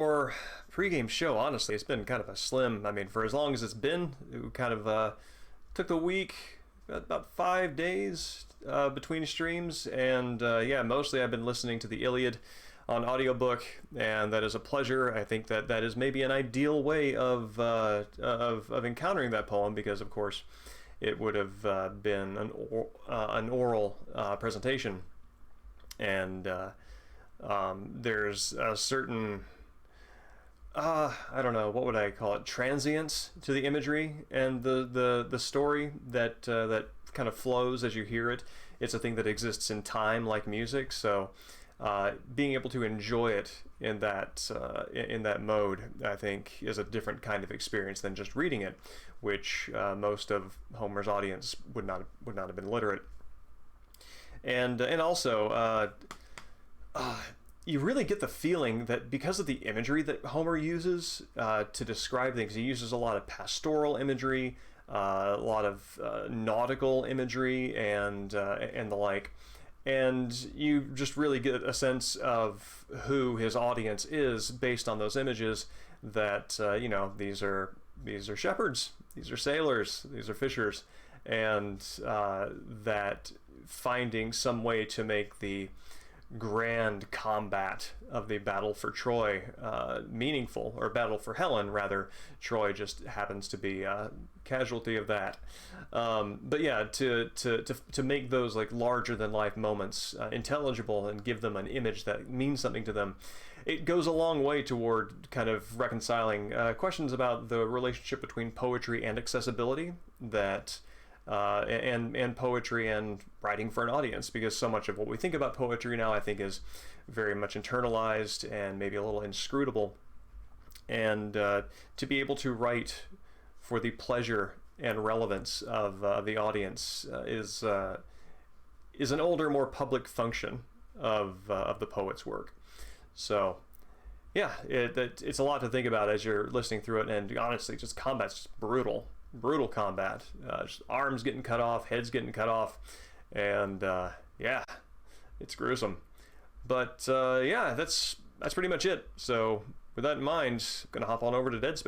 Or pregame show, honestly, it's been kind of a slim. I mean, for as long as it's been, it kind of took the week, about 5 days between streams, and yeah, mostly I've been listening to the Iliad on audiobook, and that is a pleasure. I think that that is maybe an ideal way of encountering that poem because, of course, it would have been an oral presentation, and there's a certain I don't know, what would I call it? Transience to the imagery and the story that kind of flows as you hear it. It's a thing that exists in time, like music. So, being able to enjoy it in that mode, I think, is a different kind of experience than just reading it, which most of Homer's audience would not have been literate. And also. You really get the feeling that because of the imagery that Homer uses to describe things, he uses a lot of pastoral imagery, a lot of nautical imagery, and the like. And you just really get a sense of who his audience is based on those images. That these are shepherds, these are sailors, these are fishers, and that finding some way to make the grand combat of the battle for Troy meaningful, or battle for Helen rather. Troy just happens to be a casualty of that. But yeah, to make those like larger than life moments intelligible and give them an image that means something to them, it goes a long way toward kind of reconciling questions about the relationship between poetry and accessibility that and poetry and writing for an audience, because so much of what we think about poetry now, I think, is very much internalized and maybe a little inscrutable. And to be able to write for the pleasure and relevance of the audience is an older, more public function of the poet's work. So yeah, it's a lot to think about as you're listening through it, and honestly, just combat's just brutal combat. Just arms getting cut off, heads getting cut off, and yeah, it's gruesome. But yeah, that's pretty much it. So with that in mind, I'm gonna hop on over to Dead Space.